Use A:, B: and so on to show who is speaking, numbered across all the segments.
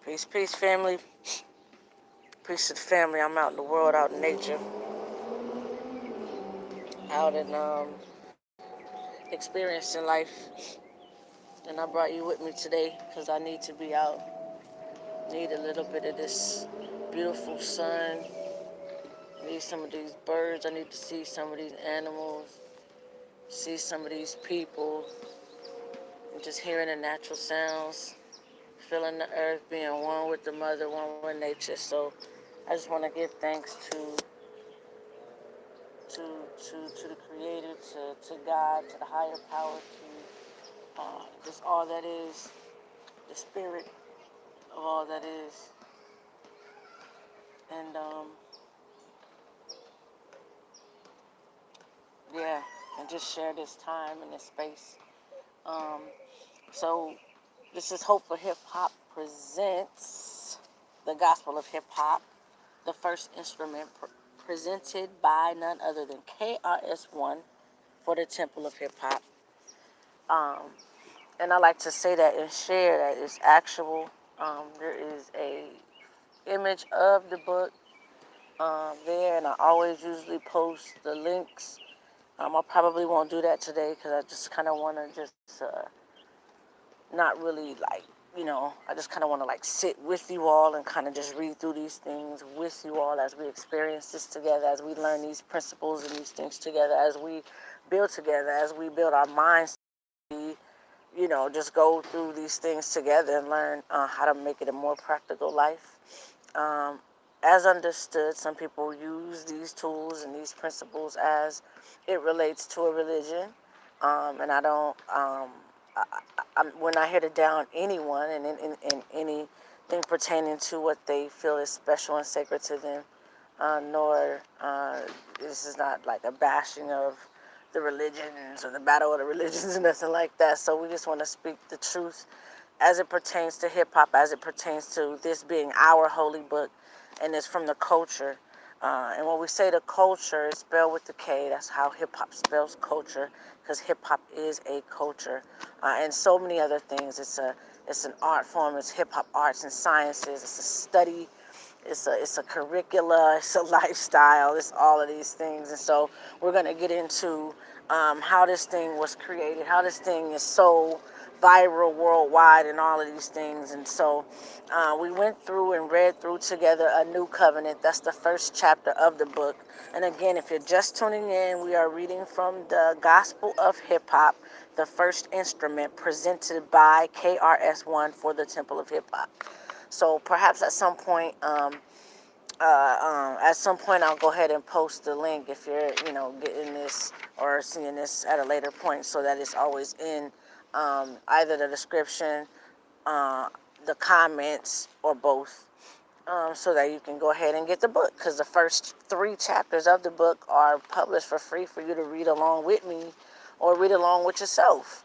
A: Peace, peace, family. Peace to the family. I'm out in the world, out in nature, out in experiencing life. And I brought you with me today because I need to be out. Need a little bit of this beautiful sun. Need some of these birds. I need to see some of these animals. See some of these people. And just hearing the natural sounds. Feeling the earth, being one with the mother, one with nature. So I just want to give thanks to the Creator, to God, to the higher power, to just all that is, the spirit of all that is, and yeah, and just share this time and this space. Um, so this is Hope for Hip Hop presents the Gospel of Hip Hop, the first instrument presented by none other than KRS-One for the Temple of Hip Hop. And I like to say that and share that it's actual. There is a image of the book there, and I always usually post the links. I probably won't do that today because I just kind of want to just not really I just kind of want to sit with you all and kind of just read through these things with you all as we experience this together, as we learn these principles and these things together, as we build together, as we build our minds. Just go through these things together and learn how to make it a more practical life. Um, as understood, some people use these tools and these principles as it relates to a religion. And I don't, we're not here to down anyone and anything pertaining to what they feel is special and sacred to them, nor this is not like a bashing of the religions or the battle of the religions and nothing like that. So we just want to speak the truth as it pertains to hip hop, as it pertains to this being our holy book, and it's from the culture. And when we say the culture, it's spelled with the K. That's how hip hop spells culture, because hip hop is a culture, and so many other things. It's an art form. It's hip hop arts and sciences. It's a study. It's a curricula. It's a lifestyle. It's all of these things. And so we're gonna get into how this thing was created, how this thing is so viral worldwide, and all of these things. And so we went through and read through together a new covenant. That's the first chapter of the book. And again, if you're just tuning in, we are reading from the Gospel of Hip Hop, the first instrument presented by KRS-One for the Temple of Hip Hop. So perhaps at some point I'll go ahead and post the link if you're getting this or seeing this at a later point, so that it's always in either the description, the comments, or both, so that you can go ahead and get the book, because the first 3 chapters of the book are published for free for you to read along with me or read along with yourself.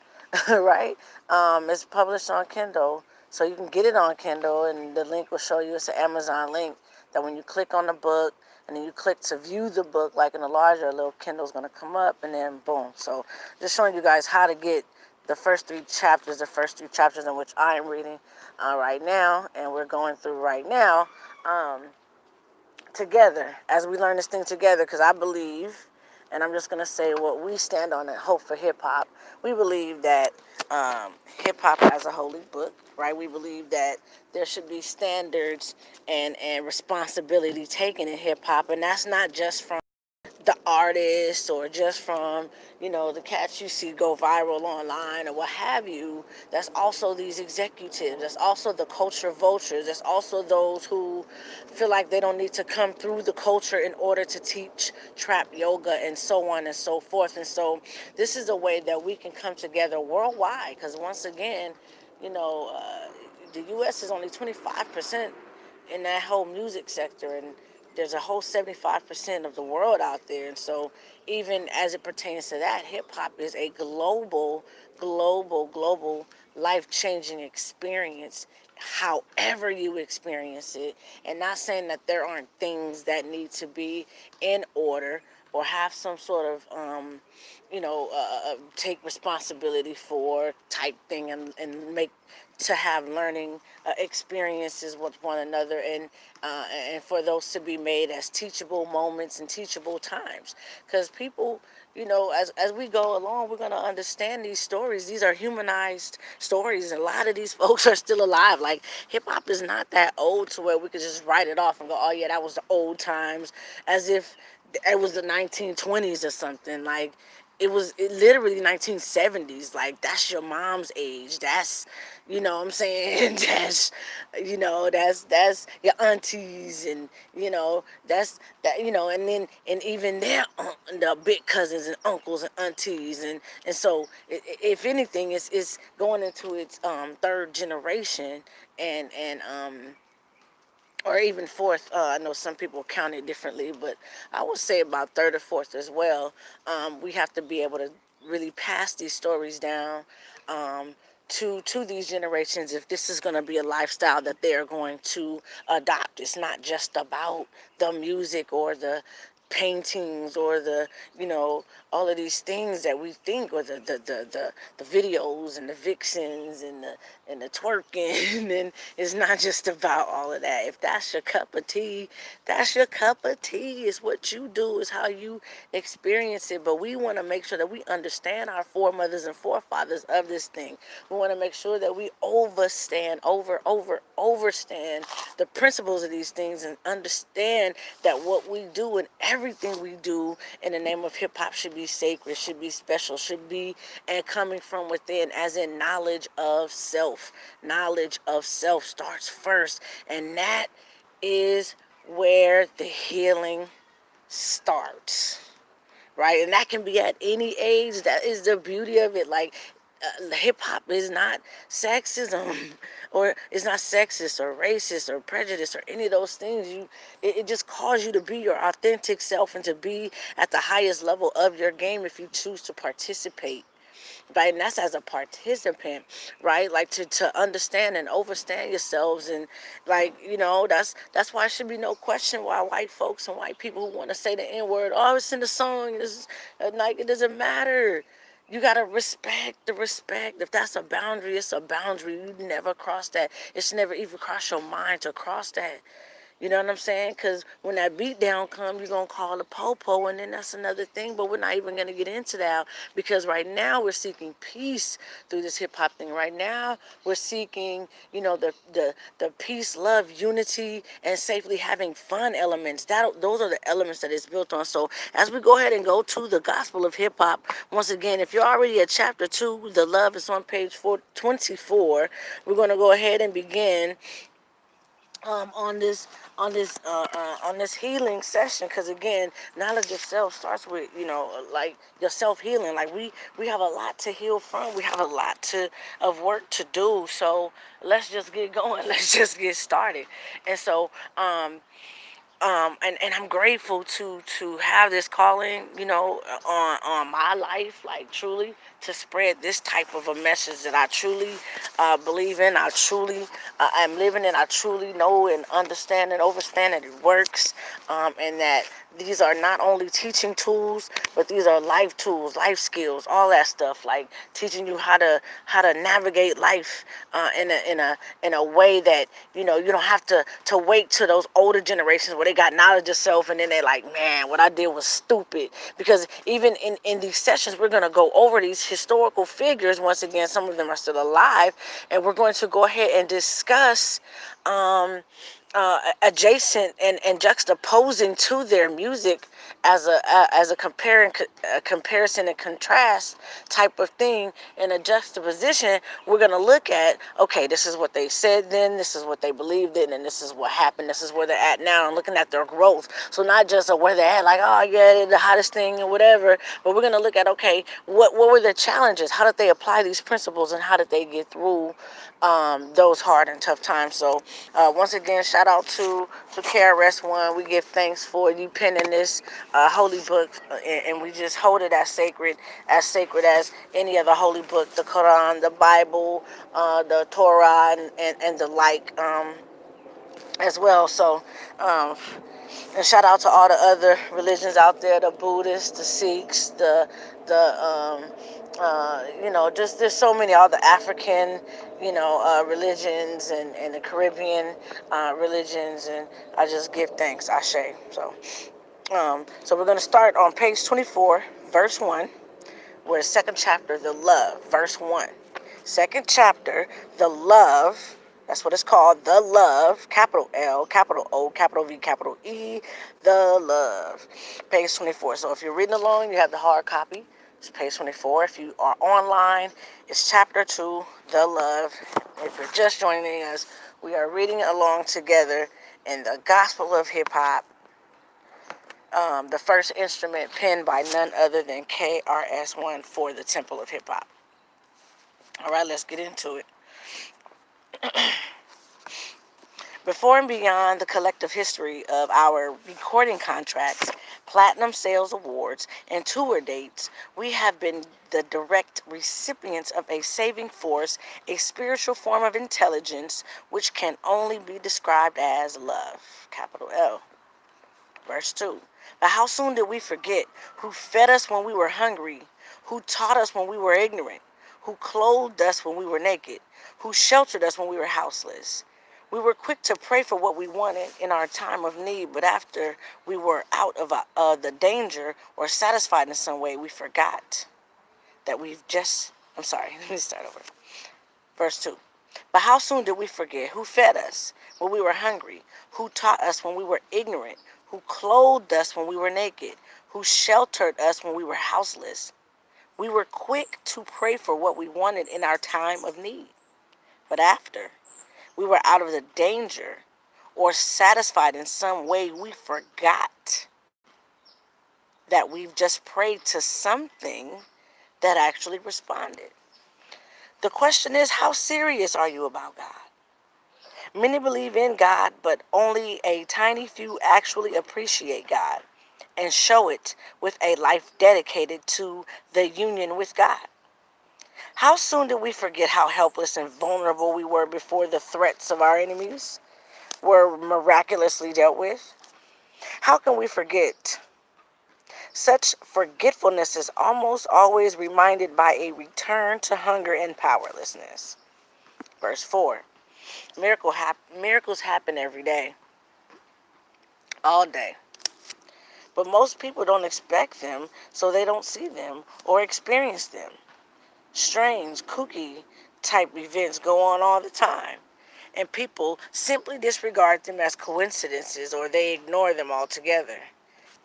A: Right? It's published on Kindle, so you can get it on Kindle, and the link will show you. It's an Amazon link that when you click on the book and then you click to view the book, like in a larger, a little Kindle's going to come up, and then boom. So just showing you guys how to get the first 3 chapters in which I am reading right now, and we're going through right now, together as we learn this thing together, because I believe, and I'm just going to say what we stand on at Hope for Hip Hop. We believe that hip hop has a holy book, right? We believe that there should be standards and responsibility taken in hip hop, and that's not just from the artists or just from the cats you see go viral online or what have you. That's also these executives. That's also the culture vultures. That's also those who feel like they don't need to come through the culture in order to teach trap yoga and so on and so forth. And so this is a way that we can come together worldwide, because once again, you know uh, the U.S. is only 25% in that whole music sector, and there's a whole 75% of the world out there. And so even as it pertains to that, hip-hop is a global life-changing experience, however you experience it. And not saying that there aren't things that need to be in order, or have some sort of take responsibility for type thing, and make to have learning experiences with one another, and for those to be made as teachable moments and teachable times, because people, as we go along, we're going to understand these stories. These are humanized stories, and a lot of these folks are still alive. Like, hip-hop is not that old to where we could just write it off and go, oh yeah, that was the old times, as if it was the 1920s or something. Like, it literally 1970s. Like, that's your mom's age. That's, what I'm saying. That's your aunties, and that's that, and then, and even their the big cousins and uncles and aunties, and so, if anything, it's going into its third generation, and or even fourth. I know some people count it differently, but I would say about third or fourth as well. We have to be able to really pass these stories down, um, to these generations, if this is going to be a lifestyle that they are going to adopt. It's not just about the music or the paintings or the, all of these things that we think, or the videos and the vixens and the twerking, and it's not just about all of that. If that's your cup of tea, that's your cup of tea. It's what you do, is how you experience it. But we want to make sure that we understand our foremothers and forefathers of this thing. We want to make sure that we overstand the principles of these things, and understand that what we do and everything we do in the name of hip hop should be sacred, should be special, should be, and coming from within, as in knowledge of self. Knowledge of self starts first, and that is where the healing starts, right? And that can be at any age. That is the beauty of it. Like, hip hop is not sexism, or it's not sexist or racist or prejudice or any of those things. It just calls you to be your authentic self, and to be at the highest level of your game if you choose to participate. Right, and that's as a participant, right? Like, to understand and overstand yourselves, and, like, that's why there should be no question why white folks and white people who want to say the N-word, oh, it's in the song, this like, it doesn't matter. You gotta respect the respect. If that's a boundary, it's a boundary. You never cross that. It's never even cross your mind to cross that. You know what I'm saying? Because when that beat down comes, you're going to call the popo, and then that's another thing. But we're not even going to get into that, because right now we're seeking peace through this hip hop thing. Right now we're seeking, the peace, love, unity, and safely having fun elements. Those are the elements that it's built on. So as we go ahead and go to the gospel of hip hop, once again, if you're already at chapter 2, the love is on page 424. We're going to go ahead and begin on this on this healing session, because again, knowledge of self starts with, like, your self healing. Like, we have a lot to heal from. We have a lot of work to do. So let's just get going. Let's just get started. And so, and I'm grateful to have this calling, on my life, like, truly, to spread this type of a message that I truly believe in. I truly am living in. I truly know and understand and overstand that it works, and that these are not only teaching tools, but these are life tools, life skills, all that stuff. Like, teaching you how to navigate life in a way that, you don't have to wait to those older generations where they got knowledge of self, and then they're like, man, what I did was stupid. Because even in these sessions, we're going to go over these historical figures. Once again, some of them are still alive, and we're going to go ahead and discuss adjacent and juxtaposing to their music, as a comparison and contrast type of thing, in a juxtaposition. We're going to look at, okay, this is what they said then, this is what they believed in, and this is what happened, this is where they're at now, and looking at their growth. So not just where they're at, like, oh yeah, they're the hottest thing and whatever, but we're going to look at, okay, what were the challenges, how did they apply these principles, and how did they get through those hard and tough times. So once again, shout out to KRS-One. We give thanks for you penning this holy book, and we just hold it as sacred as any other holy book, the Quran, the Bible, the Torah, and the like. as well. So, and shout out to all the other religions out there, the Buddhists, the Sikhs, just there's so many, all the African, religions and the Caribbean religions, and I just give thanks, Ashe. So we're going to start on page 24, verse 1, where the second chapter, the love, verse 1. Second chapter, the love, that's what it's called, the love, capital L, capital O, capital V, capital E, the love. Page 24. So if you're reading along, you have the hard copy. It's page 24. If you are online, it's chapter 2, the love. If you're just joining us, we are reading along together in the Gospel of Hip Hop, the first instrument penned by none other than KRS-One for the Temple of Hip Hop. All right, let's get into it. Before and beyond the collective history of our recording contracts, platinum sales awards, and tour dates, we have been the direct recipients of a saving force, a spiritual form of intelligence, which can only be described as love, capital L. Verse 2. But how soon did we forget who fed us when we were hungry, who taught us when we were ignorant, who clothed us when we were naked, who sheltered us when we were houseless? We were quick to pray for what we wanted in our time of need, but after we were out of the danger or satisfied in some way, we forgot that let me start over. Verse 2. But how soon did we forget who fed us when we were hungry, who taught us when we were ignorant, who clothed us when we were naked, who sheltered us when we were houseless? We were quick to pray for what we wanted in our time of need. But after we were out of the danger or satisfied in some way, we forgot that we've just prayed to something that actually responded. The question is, how serious are you about God? Many believe in God, but only a tiny few actually appreciate God and show it with a life dedicated to the union with God. How soon did we forget how helpless and vulnerable we were before the threats of our enemies were miraculously dealt with? How can we forget? Such forgetfulness is almost always reminded by a return to hunger and powerlessness. Verse 4. Miracles happen every day, all day. But most people don't expect them, so they don't see them or experience them. Strange, kooky type events go on all the time, and people simply disregard them as coincidences or they ignore them altogether.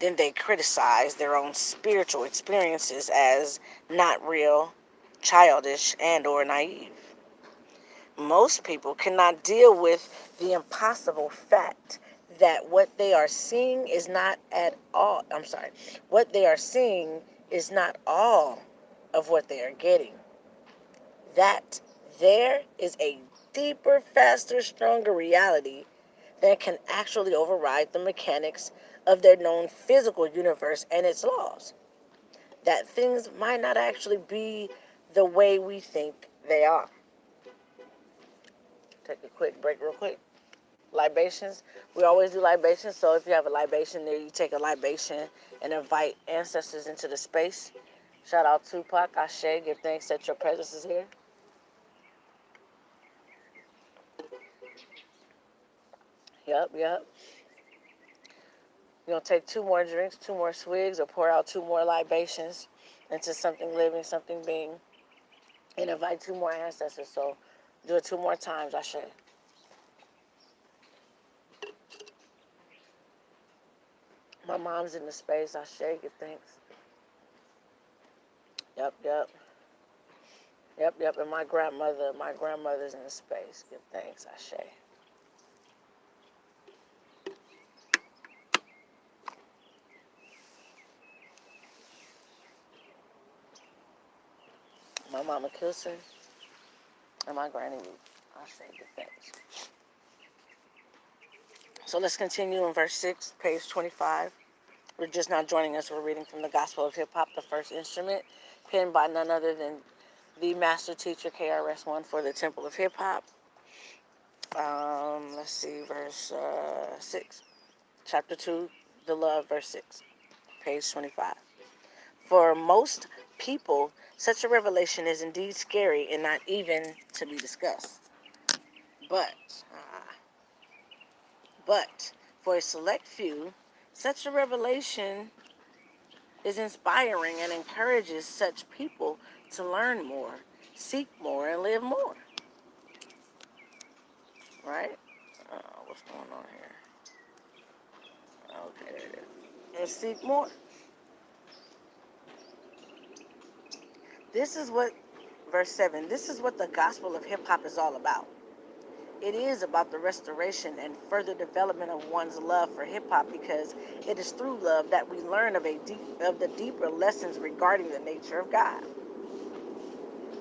A: Then they criticize their own spiritual experiences as not real, childish, and or naive. Most people cannot deal with the impossible fact that what they are seeing is not at all, what they are seeing is not all of what they are getting. That there is a deeper, faster, stronger reality that can actually override the mechanics of their known physical universe and its laws. That things might not actually be the way we think they are. Take a quick break real quick. Libations. We always do libations, so if you have a libation there, you take a libation and invite ancestors into the space. Shout out Tupac, Ashe, give thanks that your presence is here. Yep. You're going to take 2 more drinks, 2 more swigs, or pour out 2 more libations into something living, something being, and invite 2 more ancestors. So do it 2 more times, Ashe. My mom's in the space, Ashe, give thanks. Yep. And my grandmother's in the space. Give thanks, Ashe. My mama Kilson and my granny Ruth. Ashe, give thanks. So let's continue in verse 6, page 25. We're just now joining us. We're reading from the Gospel of Hip Hop, the first instrument, penned by none other than the master teacher KRS-One for the Temple of Hip Hop. Let's see, verse 6. Chapter 2, the love, verse 6. Page 25. For most people, such a revelation is indeed scary and not even to be discussed. But, uh, but for a select few, such a revelation is inspiring and encourages such people to learn more, seek more, and live more. Right? What's going on here? Okay, there it is. And seek more. This is what, verse 7, this is what the gospel of hip hop is all about. It is about the restoration and further development of one's love for hip hop, because it is through love that we learn of the deeper lessons regarding the nature of God.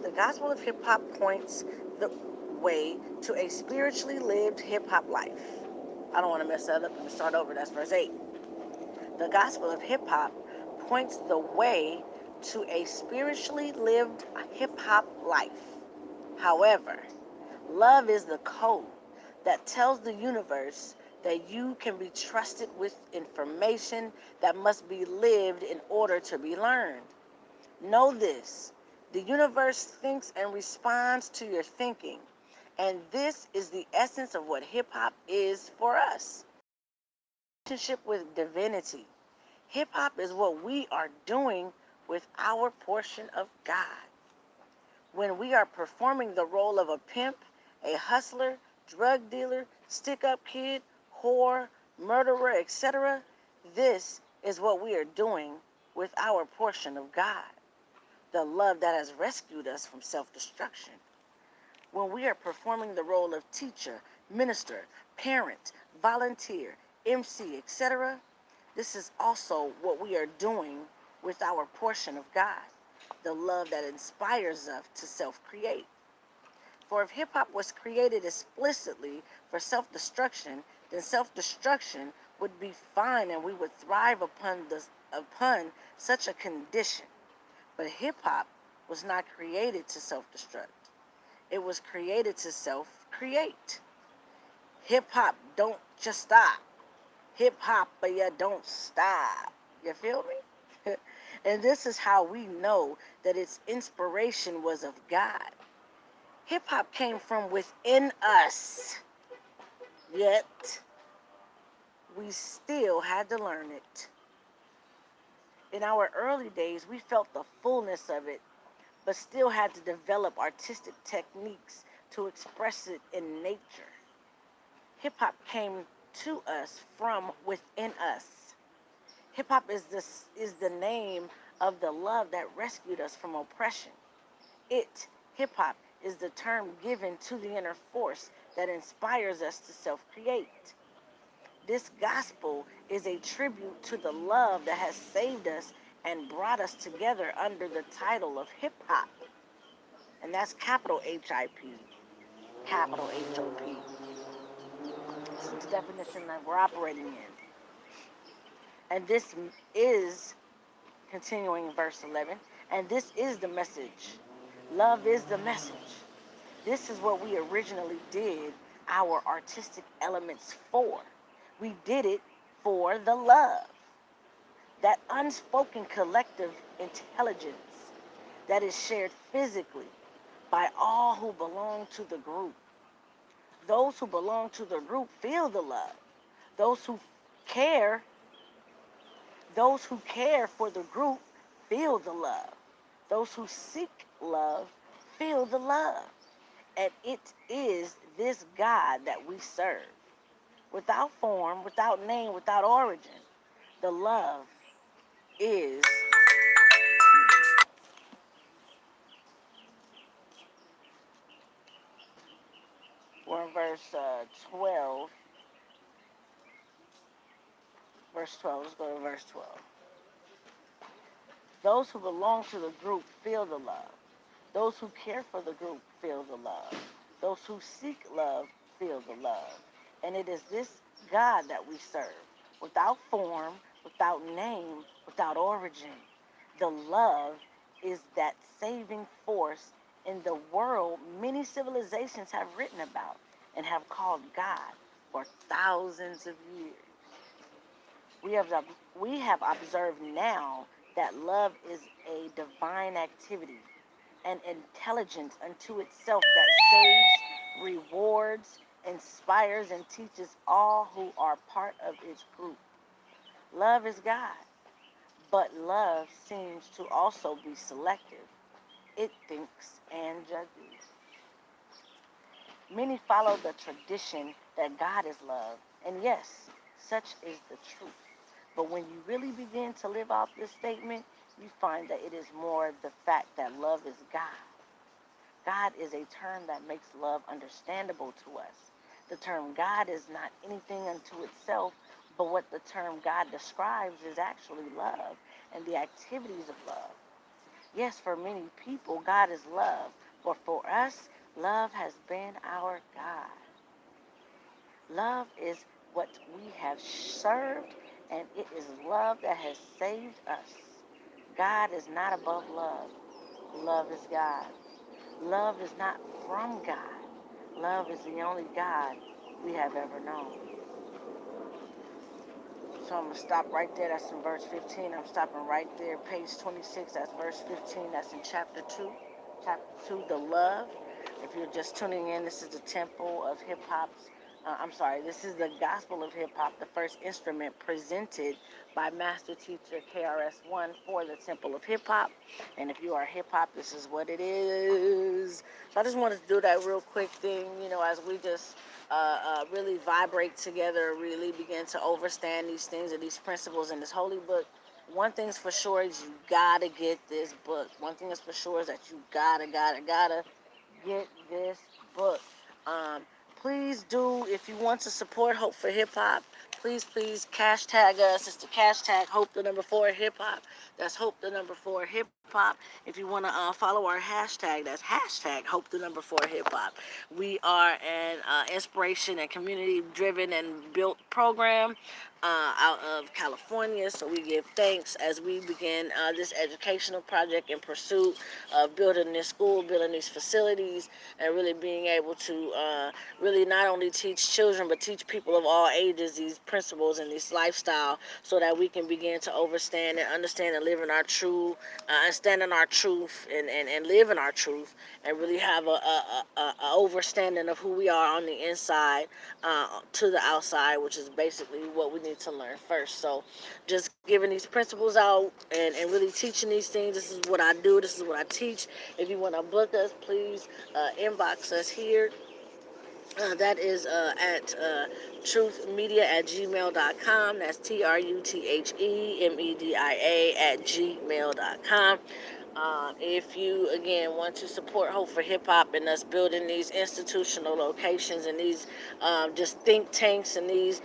A: The gospel of hip hop points the way to a spiritually lived hip hop life. I don't want to mess that up. Let me start over. That's verse 8. The gospel of hip hop points the way to a spiritually lived hip hop life. However, love is the code that tells the universe that you can be trusted with information that must be lived in order to be learned. Know this: the universe thinks and responds to your thinking, and this is the essence of what hip hop is for us. Relationship with divinity. Hip hop is what we are doing with our portion of God. When we are performing the role of a pimp, a hustler, drug dealer, stick-up kid, whore, murderer, etc., this is what we are doing with our portion of God, the love that has rescued us from self-destruction. When we are performing the role of teacher, minister, parent, volunteer, MC, etc., this is also what we are doing with our portion of God, the love that inspires us to self-create. For if hip-hop was created explicitly for self-destruction, then self-destruction would be fine and we would thrive upon such a condition. But hip-hop was not created to self-destruct. It was created to self-create. Hip-hop don't just stop. Hip-hop, but you don't stop. You feel me? And this is how we know that its inspiration was of God. Hip-hop came from within us, yet we still had to learn it. In our early days, we felt the fullness of it, but still had to develop artistic techniques to express it in nature. Hip-hop came to us from within us. Hip-hop is the name of the love that rescued us from oppression. Hip-hop, is the term given to the inner force that inspires us to self-create. This gospel is a tribute to the love that has saved us and brought us together under the title of hip-hop. And that's capital H-I-P, capital H-O-P. This is the definition that we're operating in. And this is, continuing verse 11, and this is the message. Love is the message. This is what we originally did our artistic elements for. We did it for the love, that unspoken collective intelligence that is shared physically by all who belong to the group. Those who belong to the group feel the love. Those who care, those who care for the group feel the love. Those who seek love feel the love. And it is this God that we serve. Without form, without name, without origin, the love is... We're in verse 12. Verse 12. Let's go to verse 12. Those who belong to the group feel the love. Those who care for the group feel the love. Those who seek love feel the love. And it is this God that we serve, without form, without name, without origin. The love is that saving force in the world many civilizations have written about and have called God for thousands of years. We have, we have observed now that love is a divine activity, an intelligence unto itself that saves, rewards, inspires, and teaches all who are part of its group. Love is God, but love seems to also be selective. It thinks and judges. Many follow the tradition that God is love, and yes, such is the truth. But when you really begin to live out this statement, you find that it is more the fact that love is God. God is a term that makes love understandable to us. The term God is not anything unto itself, but what the term God describes is actually love and the activities of love. Yes, for many people, God is love, but for us, love has been our God. Love is what we have served, and it is love that has saved us. God is not above love. Love is God. Love is not from God. Love is the only God we have ever known. So I'm going to stop right there. That's in verse 15. I'm stopping right there. Page 26, that's verse 15. That's in chapter 2. Chapter 2, the love. If you're just tuning in, this is the Temple of Hip Hop's. This is the Gospel of Hip Hop, the first instrument presented by Master Teacher KRS-One for the Temple of Hip Hop. And if you are hip hop, this is what it is. So I just wanted to do that real quick thing, as we just really vibrate together, really begin to understand these things and these principles in this holy book. One thing's for sure is you gotta get this book. One thing is for sure is that you gotta get this book. Um, Please do, if you want to support Hope for Hip Hop, please cash tag us. It's the cash tag Hope the number 4 Hip Hop. That's Hope the number 4 Hip Hop. If you want to follow our hashtag, that's hashtag Hope the number 4 Hip Hop. We are an inspiration and community driven and built program out of California. So we give thanks as we begin this educational project in pursuit of building this school, building these facilities, and really being able to really not only teach children but teach people of all ages these principles and this lifestyle, so that we can begin to understand and live in our true and stand in our truth and live in our truth, and really have a understanding of who we are on the inside to the outside, which is basically what we need to learn first. So just giving these principles out and really teaching these things. This is what I do. This is what I teach. If you want to book us, please inbox us here. That is at truthmedia@gmail.com. That's truthemedia@gmail.com. If you, again, want to support Hope for Hip Hop and us building these institutional locations and these just think tanks and these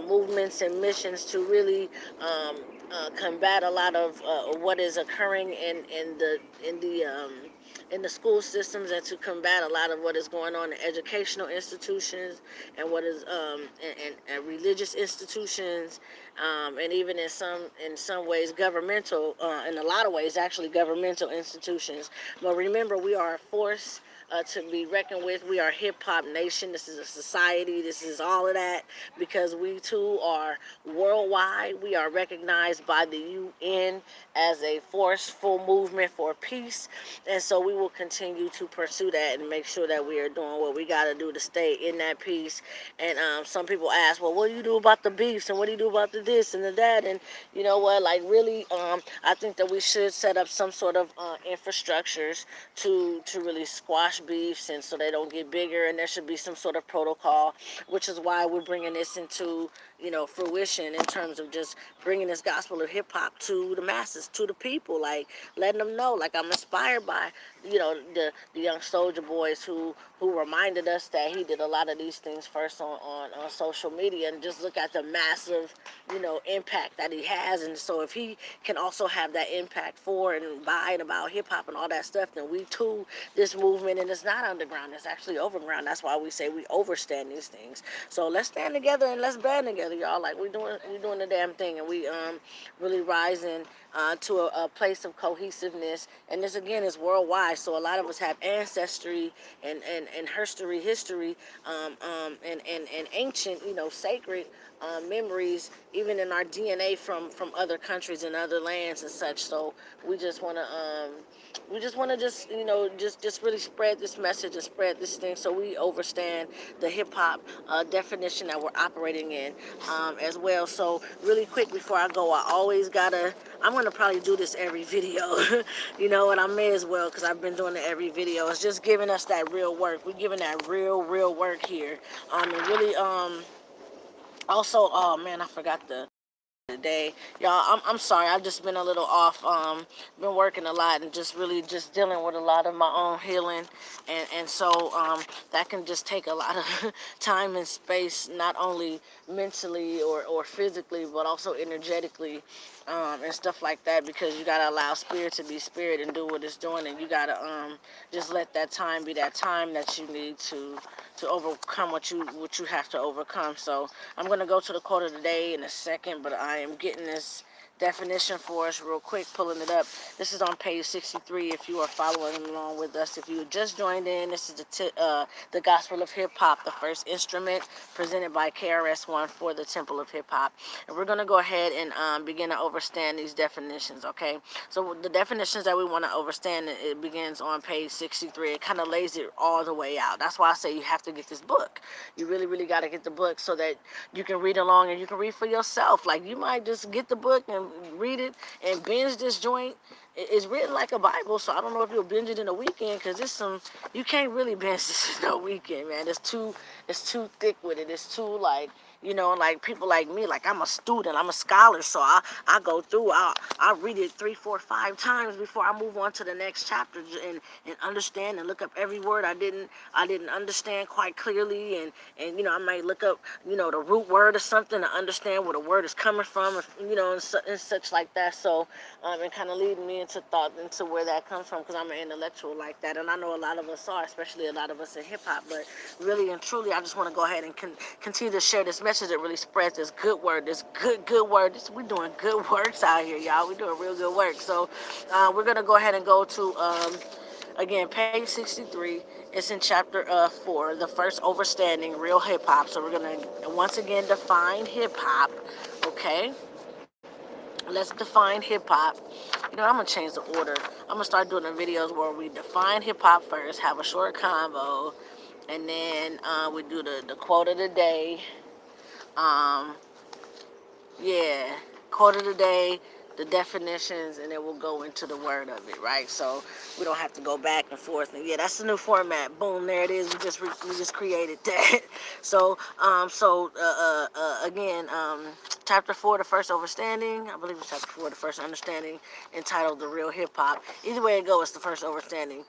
A: movements and missions to really combat a lot of what is occurring in the school systems, and to combat a lot of what is going on in educational institutions and what is and religious institutions, and even in some ways governmental, in a lot of ways actually governmental institutions. But remember, we are a force to be reckoned with. We are Hip Hop Nation. This is a society. This is all of that, because we too are worldwide. We are recognized by the UN as a forceful movement for peace, and so we will continue to pursue that and make sure that we are doing what we got to do to stay in that peace. And some people ask, well, what do you do about the beefs, and what do you do about the this and the that? And you know what, like really, I think that we should set up some sort of infrastructures to really squash beefs, and so they don't get bigger, and there should be some sort of protocol, which is why we're bringing this into fruition, in terms of just bringing this gospel of hip hop to the masses, to the people, like letting them know, like I'm inspired by the young soldier boys who reminded us that he did a lot of these things first on social media, and just look at the massive impact that he has. And so if he can also have that impact for and by and about hip hop and all that stuff, then we too, this movement, and it's not underground, it's actually overground. That's why we say we overstand these things. So let's stand together and let's band together, y'all. Like we're doing the damn thing, and we really rising to a place of cohesiveness. And this again is worldwide, so a lot of us have ancestry and history, and ancient, sacred memories, even in our DNA from other countries and other lands and such. So we just want to just just really spread this message and spread this thing, so we understand the hip hop definition that we're operating in, as well. So really quick before I go, I'm gonna probably do this every video, and I may as well, because I've been doing it every video. It's just giving us that real work. We're giving that real work here, and really also, oh man, I forgot today, y'all. I'm sorry, I've just been a little off. Been working a lot and just really just dealing with a lot of my own healing, and so that can just take a lot of time and space, not only mentally or physically, but also energetically, and stuff like that, because you gotta allow spirit to be spirit and do what it's doing, and you gotta just let that time be that time that you need to overcome what you have to overcome. So I'm gonna go to the quote of the day in a second, but I am getting this definition for us real quick, pulling it up. This is on page 63 if you are following along with us. If you just joined in, this is the Gospel of Hip Hop, the first instrument presented by KRS-One for the Temple of Hip Hop. And we're going to go ahead and begin to understand these definitions, okay? So the definitions that we want to understand, it begins on page 63. It kind of lays it all the way out. That's why I say you have to get this book. You really got to get the book so that you can read along and you can read for yourself. Like, you might just get the book and read it and binge this joint. It's written like a Bible, so I don't know if you'll binge it in a weekend, because you can't really binge this in a weekend, man. It's too thick with it. It's too, like, like people like me, like I'm a student, I'm a scholar, so I go through, I read it 3, 4, 5 times before I move on to the next chapter, and understand and look up every word I didn't understand quite clearly, and I might look up the root word or something to understand where the word is coming from, and such like that. So and kind of leading me into thought into where that comes from, because I'm an intellectual like that, and I know a lot of us are, especially a lot of us in hip hop. But really and truly, I just want to go ahead and continue to share this message that really spreads this good word, this good word. We're doing good works out here, y'all. We're doing real good work. So we're gonna go ahead and go to again, page 63. It's in chapter 4, the first overstanding real hip hop. So we're gonna once again define hip hop. Okay. Let's define hip hop. I'm gonna change the order. I'm gonna start doing the videos where we define hip hop first, have a short convo, and then we do the quote of the day. Um, yeah, quote of the day, the definitions, and then we'll go into the word of it, right? So we don't have to go back and forth. And yeah, that's the new format. Boom, there it is. We just created that. So again, chapter 4, the first overstanding. I believe it's chapter 4, the first understanding, entitled "The Real Hip Hop." Either way it goes, it's the first overstanding.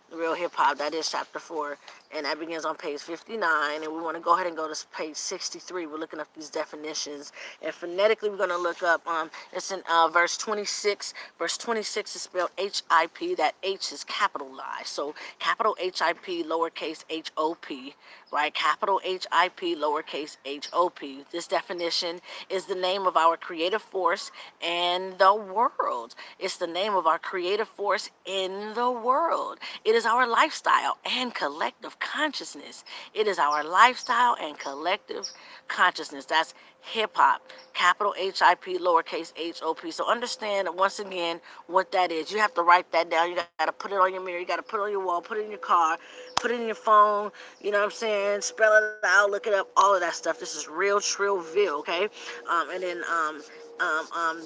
A: The Real Hip Hop. That is chapter 4, and that begins on page 59. And we want to go ahead and go to page 63. We're looking up these definitions, and phonetically, we're going to look up. It's in verse 26. Verse 26 is spelled H-I-P. That H is capitalized. So capital H-I-P, lowercase H-O-P, right? Capital H-I-P, lowercase H-O-P. This definition is the name of our creative force and the world. It's the name of our creative force in the world. It is our lifestyle and collective consciousness. It is our lifestyle and collective consciousness. That's hip hop. Capital H-I-P, lowercase H-O-P. So understand once again what that is. You have to write that down. You got to put it on your mirror. You got to put it on your wall. Put it in your car. Put it in your phone. You know what I'm saying? Spell it out. Look it up. All of that stuff. This is real Trillville, okay? And then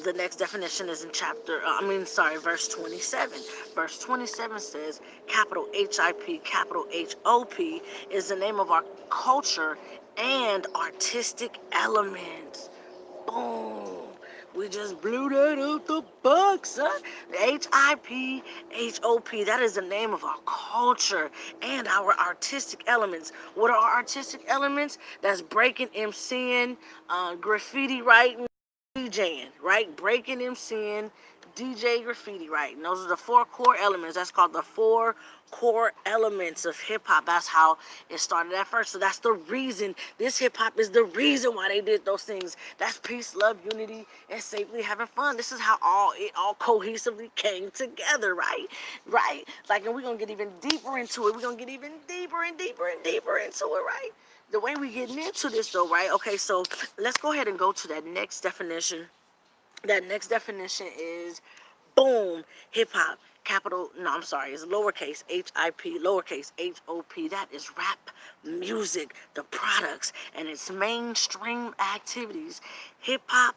A: the next definition is in verse 27. Verse 27 says, capital H-I-P, capital H-O-P is the name of our culture and artistic elements. Boom. We just blew that out the box, son. H-I-P, H-O-P, that is the name of our culture and our artistic elements. What are our artistic elements? That's breaking, MCing, graffiti writing, DJing, right? Breaking, MCing, DJ Graffiti, right? And those are the 4 core elements. That's called the 4 core elements of hip hop. That's how it started at first. So that's the reason. This hip hop is the reason why they did those things. That's peace, love, unity, and safely having fun. This is how it all cohesively came together, right? Right? Like, and we're gonna get even deeper into it. We're gonna get even deeper and deeper and deeper into it, right? The way we getting into this though, right? Okay, so let's go ahead and go to that next definition. That next definition is, boom, hip hop. Capital, no, I'm sorry, it's lowercase HIP, lowercase HOP. That is rap music, the products, and its mainstream activities. Hip hop,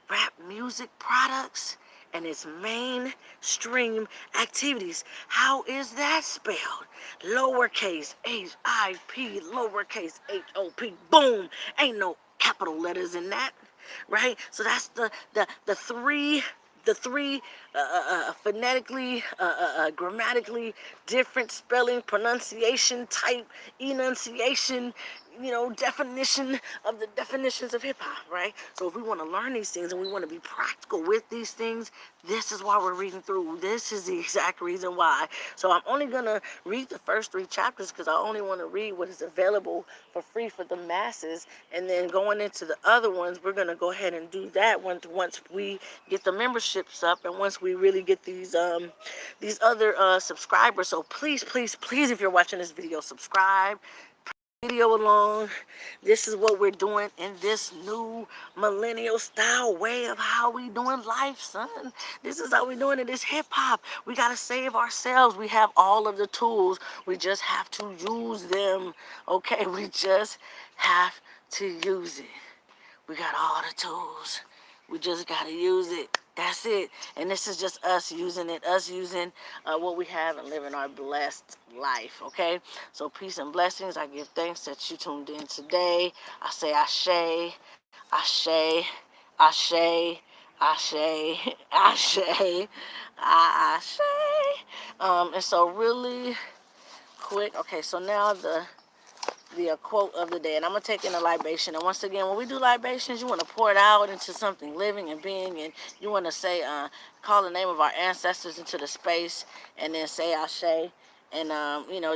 A: rap music products, and its mainstream activities. How is that spelled? Lowercase HIP, lowercase HOP. Boom. Ain't no capital letters in that, right? So that's the three phonetically, grammatically different spelling, pronunciation type, enunciation, definition of the definitions of hip hop, right? So if we want to learn these things and we want to be practical with these things, this is why we're reading through. This is the exact reason why. So I'm only going to read the first 3 chapters because I only want to read what is available for free for the masses. And then going into the other ones, we're going to go ahead and do that once we get the memberships up and once we really get these other subscribers. So please, please, please, if you're watching this video, subscribe. Video along. This is what we're doing in this new millennial style way of how we doing life, son. This is how we doing it. This hip hop. We gotta save ourselves. We have all of the tools. We just have to use them. Okay, we just have to use it. We got all the tools. We just gotta use it. That's it. And this is just us using it, us using what we have and living our blessed life, okay? So peace and blessings. I give thanks that you tuned in today. I say ashe, ashe, ashe, ashe, ashe, ashe. And so really quick, okay, so now the quote of the day, and I'm going to take in a libation. And once again, when we do libations, you want to pour it out into something living and being, and you want to say, call the name of our ancestors into the space, and then say Ashe, and,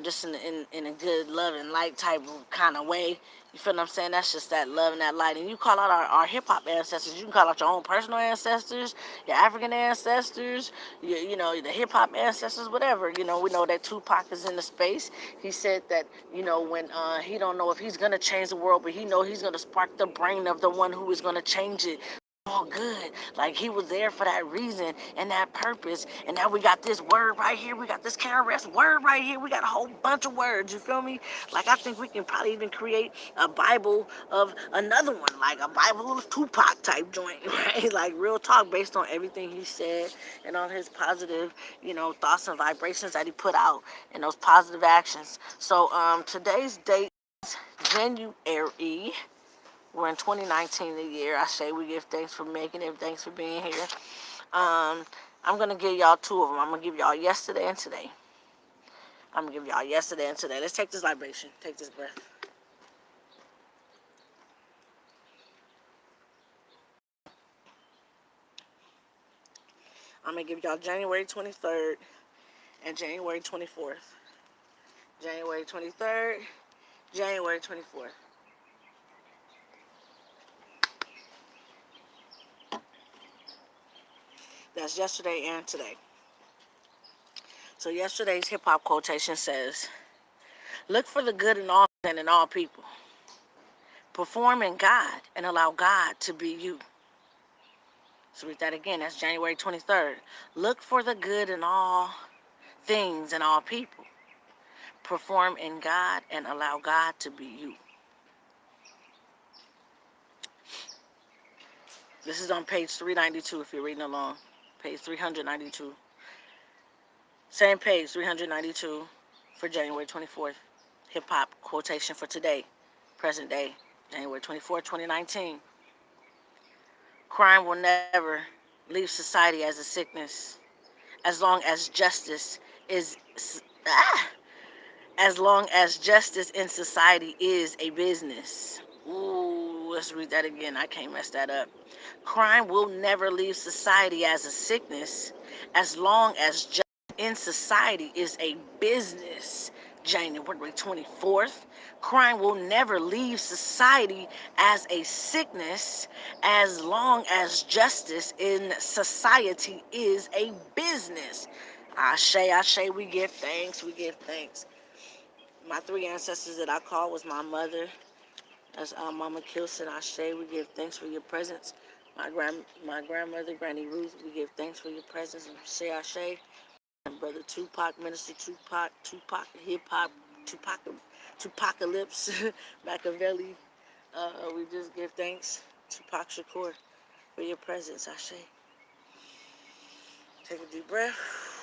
A: just in a good love and light type of kind of way. You feel what I'm saying? That's just that love and that light. And you call out our hip-hop ancestors. You can call out your own personal ancestors, your African ancestors, the hip-hop ancestors, whatever. We know that Tupac is in the space. He said that, when he don't know if he's going to change the world, but he know he's going to spark the brain of the one who is going to change it. All good. Like, he was there for that reason and that purpose. And now we got this word right here. We got this KRS word right here. We got a whole bunch of words. You feel me? Like, I think we can probably even create a Bible of another one, like a Bible of Tupac type joint, right? Like, real talk, based on everything he said and on his positive, thoughts and vibrations that he put out and those positive actions. So today's date is January. We're in 2019, the year. I say we give thanks for making it. Thanks for being here. I'm going to give y'all 2 of them. I'm going to give y'all yesterday and today. I'm going to give y'all yesterday and today. Let's take this libation. Take this breath. I'm going to give y'all January 23rd and January 24th. January 23rd, January 24th. That's yesterday and today. So yesterday's hip-hop quotation says, look for the good in all and in all people. Perform in God and allow God to be you. So read that again. That's January 23rd. Look for the good in all things and all people. Perform in God and allow God to be you. This is on page 392 if you're reading along. Page 392. Same page, 392 for January 24th. Hip-hop quotation for today, present day, January 24th, 2019. Crime will never leave society as a sickness as long as justice is as long as justice in society is a business. Ooh, let's read that again. I can't mess that up. Crime will never leave society as a sickness as long as justice in society is a business. January 24th. Crime will never leave society as a sickness as long as justice in society is a business. Ashe, Ashe, we give thanks, we give thanks. My three ancestors that I call was my mother. That's Mama Kilson, Ashe, we give thanks for your presence. My grandmother, Granny Ruth, we give thanks for your presence. Ashe, Ashe. And Brother Tupac, Minister Tupac, HipHop, Tupacalypse, Machiavelli. We just give thanks, Tupac Shakur, for your presence, Ashe. Take a deep breath.